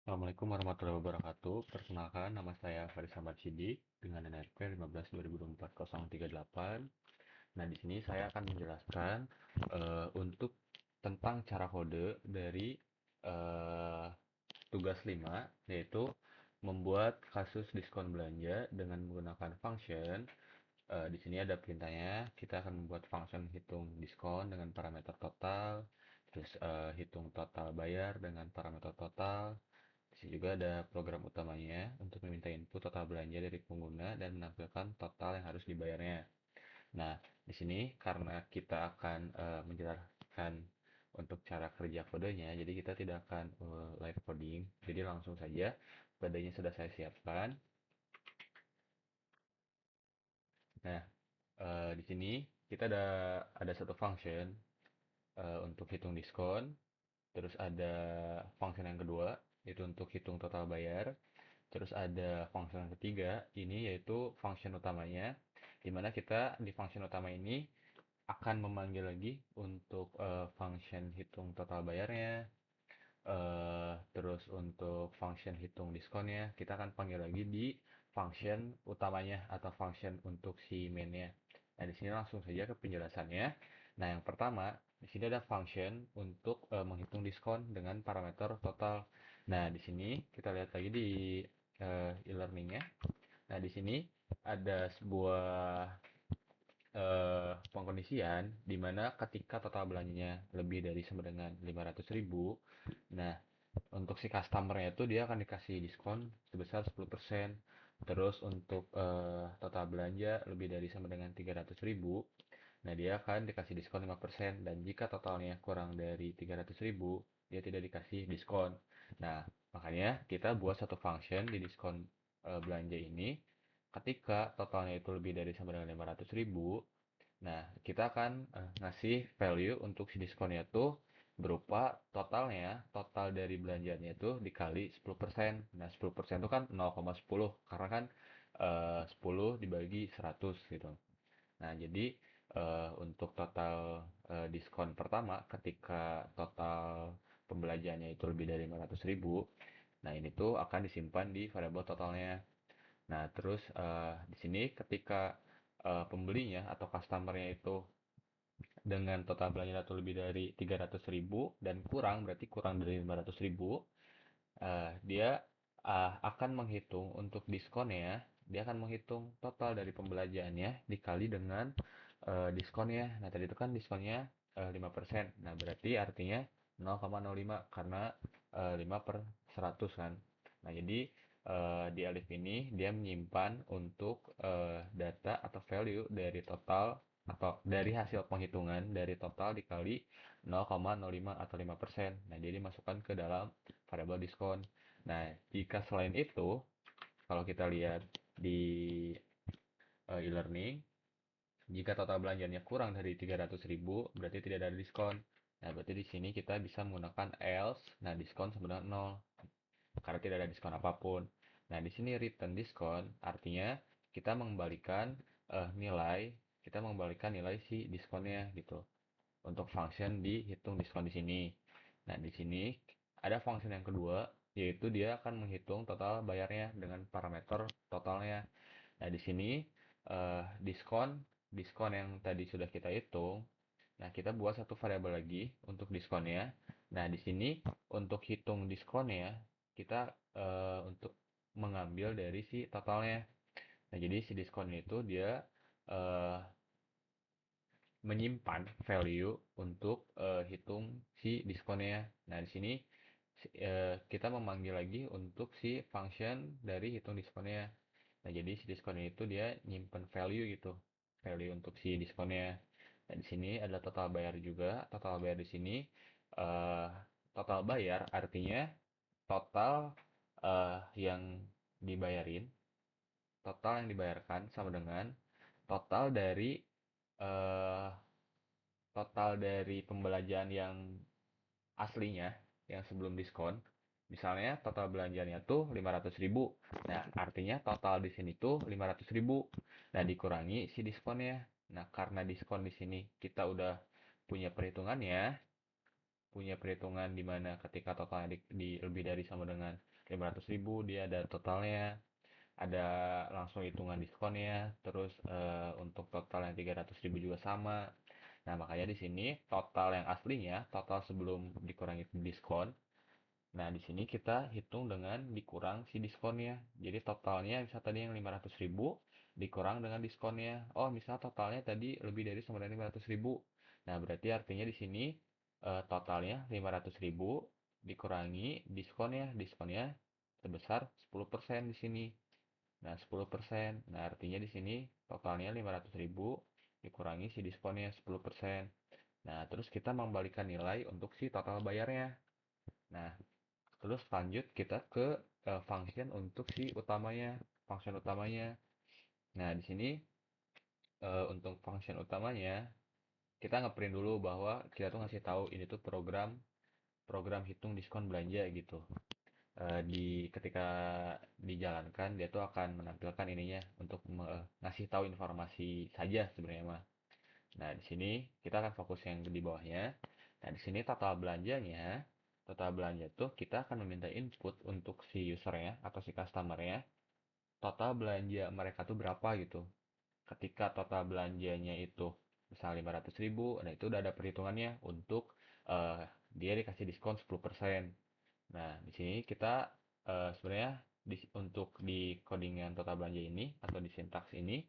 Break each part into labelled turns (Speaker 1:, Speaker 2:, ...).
Speaker 1: Assalamualaikum warahmatullahi wabarakatuh. Perkenalkan, nama saya Faris Ahmad Sidik dengan NRP 15/2024-038. Nah, di sini saya akan menjelaskan untuk tentang cara kode dari eh, tugas 5, yaitu membuat kasus diskon belanja dengan menggunakan function. Di sini ada perintahnya, kita akan membuat function hitung diskon dengan parameter total, terus hitung total bayar dengan parameter total. Di sini juga ada program utamanya untuk meminta input total belanja dari pengguna dan menampilkan total yang harus dibayarnya. Nah, di sini karena kita akan menjelaskan untuk cara kerja kodenya, jadi kita tidak akan live coding. Jadi langsung saja kodenya sudah saya siapkan. Nah, di sini kita ada satu function untuk hitung diskon, terus ada function yang kedua itu untuk hitung total bayar. Terus ada function yang ketiga, ini yaitu function utamanya, di mana kita di function utama ini akan memanggil lagi untuk function hitung total bayarnya, terus untuk function hitung diskonnya, kita akan panggil lagi di function utamanya atau function untuk si mainnya. Nah, di sini langsung saja ke penjelasannya. Nah, yang pertama, di sini ada function untuk menghitung diskon dengan parameter total. Nah, di sini kita lihat lagi di e-learningnya. Nah, di sini ada sebuah pengkondisian di mana ketika total belanjanya lebih dari sama dengan 500.000, nah untuk si customernya itu dia akan dikasih diskon sebesar 10%. Terus untuk total belanja lebih dari sama dengan 300.000, nah dia akan dikasih diskon 5%. Dan jika totalnya kurang dari 300.000, dia tidak dikasih diskon. Nah, makanya kita buat satu function di diskon belanja ini. Ketika totalnya itu lebih dari sama dengan 500.000, nah kita akan ngasih value untuk si diskonnya tuh berupa totalnya, total dari belanjanya itu dikali 10%. Nah, 10% itu kan 0,10, karena kan 10 dibagi 100 gitu. Nah, jadi untuk total diskon pertama ketika total pembelanjaannya itu lebih dari 500.000, nah ini tuh akan disimpan di variabel totalnya. Nah, terus di sini ketika pembelinya atau customernya itu dengan total belanja atau lebih dari 300.000 dan kurang, berarti kurang dari 500.000, dia akan menghitung untuk diskonnya, dia akan menghitung total dari pembelanjaannya dikali dengan diskonnya. Nah, tadi itu kan diskonnya 5%. Nah, berarti artinya 0,05 karena 5 per 100 kan. Nah, jadi di alif ini dia menyimpan untuk data atau value dari total atau dari hasil penghitungan dari total dikali 0,05 atau 5%. Nah, jadi masukkan ke dalam variabel diskon. Nah, jika selain itu, kalau kita lihat di e-learning, jika total belanjanya kurang dari 300.000, berarti tidak ada diskon. Nah, berarti di sini kita bisa menggunakan else. Nah, diskon sebenarnya 0 karena tidak ada diskon apapun. Nah, di sini return diskon artinya kita mengembalikan nilai, kita mengembalikan nilai si diskonnya gitu. Untuk function dihitung diskon di sini. Nah, di sini ada function yang kedua, yaitu dia akan menghitung total bayarnya dengan parameter totalnya. Nah, di sini diskon diskon yang tadi sudah kita hitung. Nah, kita buat satu variabel lagi untuk diskonnya. Nah, di sini untuk hitung diskonnya, kita untuk mengambil dari si totalnya. Nah, jadi si diskon itu dia eh, menyimpan value untuk hitung si diskonnya. Nah, di sini kita memanggil lagi untuk si function dari hitung diskonnya. Nah, jadi si diskonnya itu dia nyimpan value gitu, value untuk si diskonnya. Nah, di sini ada total bayar juga. Total bayar di sini eh, total bayar artinya total yang dibayarin, total yang dibayarkan sama dengan total dari eh, total dari pembelanjaan yang aslinya, yang sebelum diskon. Misalnya total belanjanya tuh 500.000. Nah, artinya total di sini tuh 500.000. Nah, dikurangi si diskonnya. Nah, karena diskon di sini kita udah punya perhitungannya, punya perhitungan di mana ketika totalnya lebih dari sama dengan 500.000, dia ada totalnya, ada langsung hitungan diskonnya, terus untuk total yang 300.000 juga sama. Nah, makanya di sini total yang aslinya, total sebelum dikurangi diskon. Nah, di sini kita hitung dengan dikurang si diskonnya. Jadi totalnya misal tadi yang 500.000 dikurang dengan diskonnya. Oh, misal totalnya tadi lebih dari sama dengan 500.000. Nah, berarti artinya di sini totalnya 500.000 dikurangi diskonnya. Diskonnya sebesar 10% di sini. Nah, 10%. Nah, artinya di sini totalnya 500.000 dikurangi si diskonnya 10%. Nah, terus kita membalikan nilai untuk si total bayarnya. Nah, terus lanjut kita ke function untuk si utamanya, function utamanya. Nah, di sini untuk function utamanya kita ngeprint dulu bahwa kita tuh ngasih tahu ini tuh program program hitung diskon belanja gitu. Di ketika dijalankan dia tuh akan menampilkan ininya untuk ngasih tahu informasi saja sebenarnya mah. Nah, di sini kita akan fokus yang di bawahnya. Nah, di sini total belanja tuh kita akan meminta input untuk si usernya atau si customernya, total belanja mereka tuh berapa gitu. Ketika total belanjanya itu misalnya 500.000, nah itu udah ada perhitungannya untuk eh, dia dikasih diskon 10%. Nah, di sini kita sebenarnya untuk di codingan total belanja ini atau di sintaks ini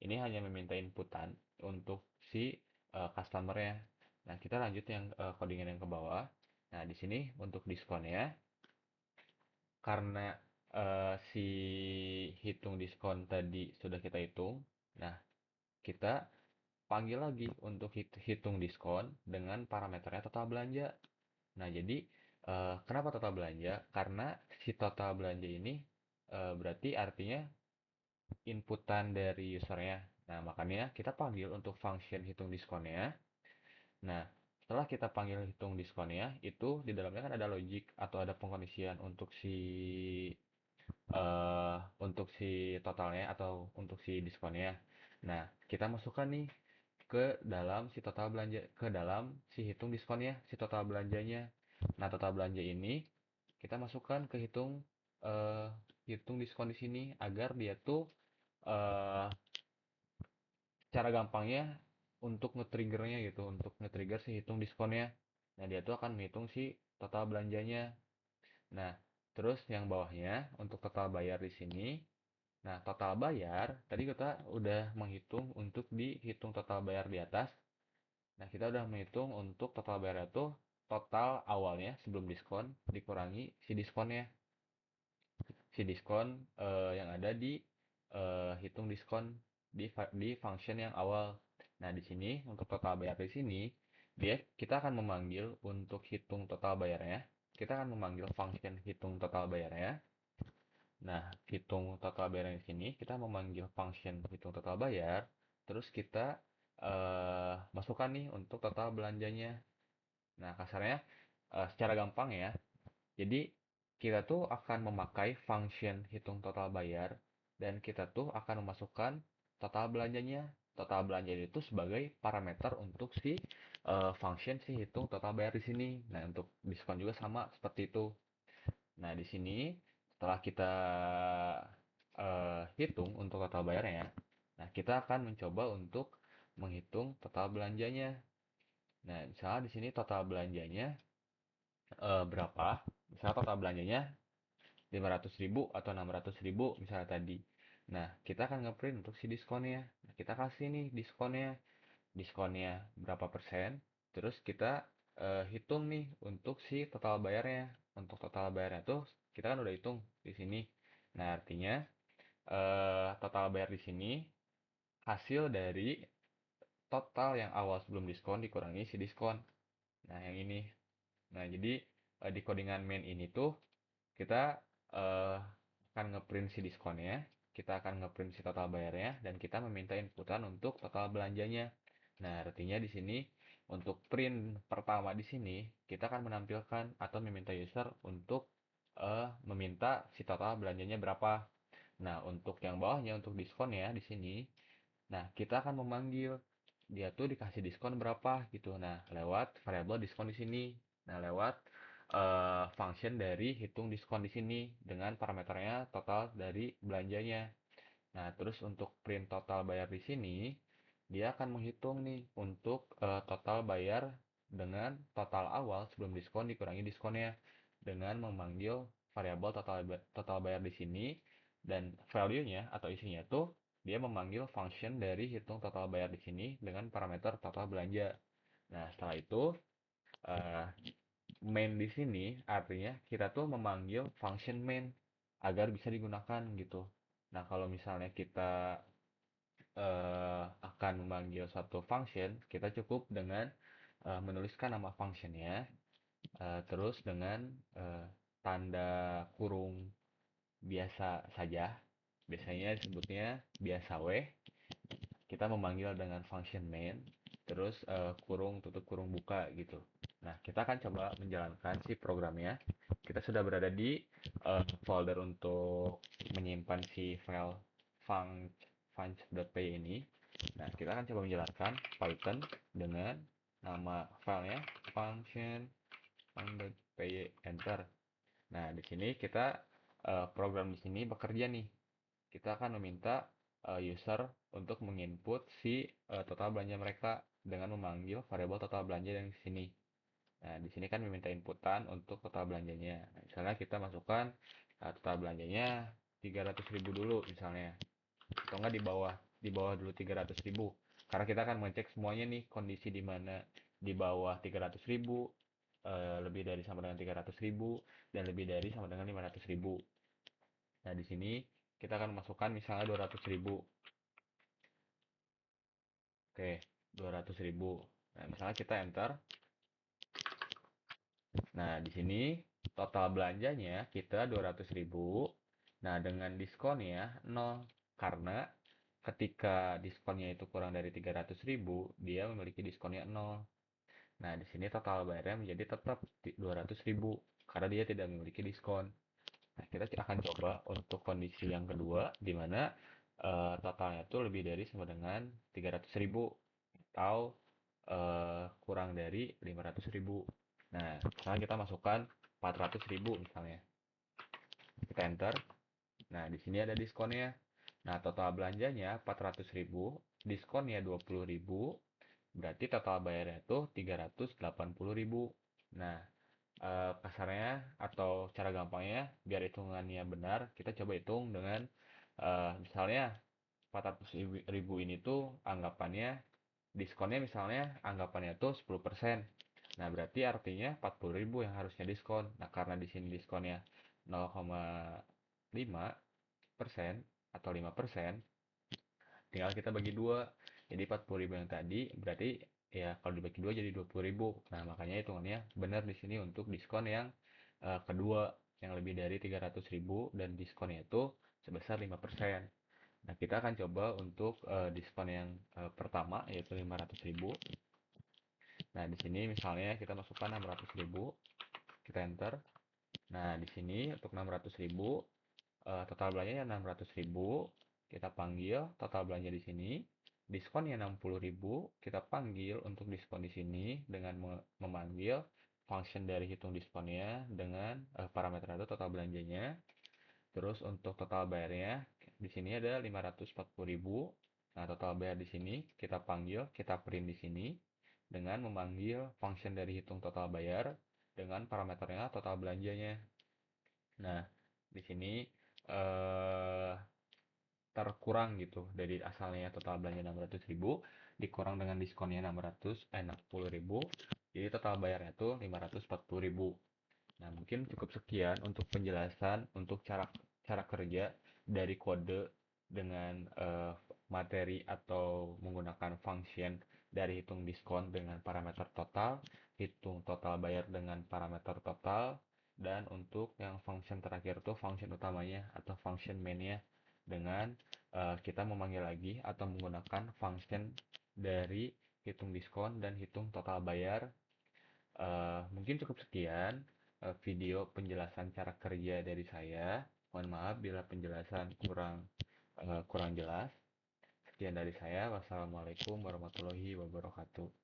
Speaker 1: hanya meminta inputan untuk si customernya. Nah, kita lanjut yang codingan yang ke bawah. Nah, di sini untuk diskonnya, karena si hitung diskon tadi sudah kita hitung, nah kita panggil lagi untuk hitung diskon dengan parameternya total belanja. Nah, jadi kenapa total belanja? Karena si total belanja ini berarti artinya inputan dari usernya. Nah, makanya kita panggil untuk function hitung diskonnya. Nah, setelah kita panggil hitung diskonnya, itu di dalamnya kan ada logic atau ada pengkondisian untuk si totalnya atau untuk si diskonnya. Nah, kita masukkan nih ke dalam si total belanja, ke dalam si hitung diskonnya, si total belanjanya. Nah, total belanja ini kita masukkan ke eh, hitung diskon di sini agar dia tuh eh, cara gampangnya untuk nge-triggernya gitu, untuk nge-trigger si hitung diskonnya. Nah, dia tuh akan menghitung si total belanjanya. Nah, terus yang bawahnya untuk total bayar di sini. Nah, total bayar tadi kita udah menghitung untuk dihitung total bayar di atas. Nah, kita udah menghitung untuk total bayar itu total awalnya sebelum diskon dikurangi si diskonnya. Si diskon yang ada di hitung diskon di function yang awal. Nah, di sini untuk total bayar di sini kita akan memanggil untuk hitung total bayarnya. Kita akan memanggil function hitung total bayarnya. Nah, hitung total bayar di sini kita memanggil function hitung total bayar, terus kita masukkan nih untuk total belanjanya. Nah, kasarnya secara gampang ya. Jadi kita tuh akan memakai function hitung total bayar dan kita tuh akan memasukkan total belanjanya. Total belanja itu sebagai parameter untuk si function si hitung total bayar di sini. Nah, untuk diskon juga sama seperti itu. Nah, di sini setelah kita hitung untuk total bayarnya, nah kita akan mencoba untuk menghitung total belanjanya. Nah, misalnya di sini total belanjanya berapa? Misalnya total belanjanya 500.000 atau 600.000 misalnya tadi. Nah, kita akan ngeprint untuk si diskonnya. Nah, kita kasih nih diskonnya berapa persen. Terus kita hitung nih untuk si total bayarnya. Untuk total bayarnya tuh kita kan udah hitung di sini. Nah, artinya total bayar di sini hasil dari total yang awal sebelum diskon dikurangi si diskon. Nah, yang ini. Nah, jadi di codingan main ini tuh kita eh, akan ngeprint si diskonnya, kita akan ngeprint si total bayarnya, dan kita meminta inputan untuk total belanjanya. Nah, artinya di sini untuk print pertama di sini kita akan menampilkan atau meminta user untuk meminta si total belanjanya berapa. Nah, untuk yang bawahnya untuk diskonnya di sini, nah kita akan memanggil dia tuh dikasih diskon berapa gitu. Nah, lewat variabel diskon di sini. Nah, lewat function dari hitung diskon di sini dengan parameternya total dari belanjanya. Nah, terus untuk print total bayar di sini, dia akan menghitung nih untuk total bayar dengan total awal sebelum diskon dikurangi diskonnya dengan memanggil variabel total bayar di sini dan value-nya atau isinya tuh dia memanggil function dari hitung total bayar di sini dengan parameter total belanja. Nah, setelah itu eh, main di sini artinya kita tuh memanggil function main agar bisa digunakan gitu. Nah, kalau misalnya kita akan memanggil suatu function, kita cukup dengan menuliskan nama functionnya, terus dengan eh, tanda kurung biasa saja, biasanya disebutnya biasa W, kita memanggil dengan function main, terus kurung tutup kurung buka gitu. Nah, kita akan coba menjalankan si programnya. Kita sudah berada di folder untuk menyimpan si file func.py ini. Nah, kita akan coba menjalankan Python dengan nama filenya function.py, enter. Nah, di sini kita program di sini bekerja nih. Kita akan meminta user untuk menginput si total belanja mereka dengan memanggil variabel total belanja yang di sini. Nah, di sini kan meminta inputan untuk total belanjanya. Nah, misalnya kita masukkan total belanjanya 300.000 dulu misalnya. Atau enggak di bawah dulu 300.000. Karena kita akan mengecek semuanya nih kondisi di mana di bawah 300.000, lebih dari sama dengan 300.000 dan lebih dari sama dengan 500.000. Nah, di sini kita akan masukkan misalnya 200.000. Oke, 200.000. Nah, misalnya kita enter. Nah, di sini total belanjanya kita 200.000. Nah, dengan diskonnya 0. Karena ketika diskonnya itu kurang dari 300.000, dia memiliki diskonnya 0. Nah, di sini total bayarnya menjadi tetap 200.000 karena dia tidak memiliki diskon. Nah, kita akan coba untuk kondisi yang kedua, di mana totalnya itu lebih dari sama dengan 300.000 atau kurang dari 500.000. Nah, misalnya kita masukkan 400.000 misalnya. Kita enter. Nah, di sini ada diskonnya. Nah, total belanjanya 400.000, diskonnya 20.000, berarti total bayarnya itu 380.000. Nah, kasarnya atau cara gampangnya biar hitungannya benar, kita coba hitung dengan misalnya 400.000 ini tuh anggapannya diskonnya misalnya anggapannya tuh 10%. Nah, berarti artinya 40.000 yang harusnya diskon. Nah, karena di sini diskonnya 0,5% atau 5%, tinggal kita bagi dua. Jadi 40.000 yang tadi berarti ya kalau dibagi dua jadi 20.000. Nah, makanya hitungannya benar di sini untuk diskon yang kedua yang lebih dari 300.000 dan diskonnya itu sebesar 5%. Nah, kita akan coba untuk diskon yang pertama yaitu 500.000. Nah, di sini misalnya kita masukkan 600.000, kita enter. Nah, di sini untuk 600.000 total belanjanya 600.000, kita panggil total belanja di sini. Diskonnya 60.000, kita panggil untuk diskon di sini dengan memanggil function dari hitung diskonnya dengan parameter itu total belanjanya. Terus untuk total bayarnya di sini ada 540.000. Nah, total bayar di sini kita panggil, kita print di sini dengan memanggil function dari hitung total bayar dengan parameternya total belanjanya. Nah, di sini eh, terkurang gitu dari asalnya total belanja 600.000 dikurang dengan diskonnya 60.000, jadi total bayarnya tuh 540.000. Nah, mungkin cukup sekian untuk penjelasan untuk cara cara kerja dari kode dengan materi atau menggunakan function dari hitung diskon dengan parameter total, hitung total bayar dengan parameter total, dan untuk yang function terakhir itu function utamanya atau function mainnya dengan kita memanggil lagi atau menggunakan function dari hitung diskon dan hitung total bayar. Mungkin cukup sekian video penjelasan cara kerja dari saya. Mohon maaf bila penjelasan kurang jelas. Sekian dari saya. Wassalamualaikum warahmatullahi wabarakatuh.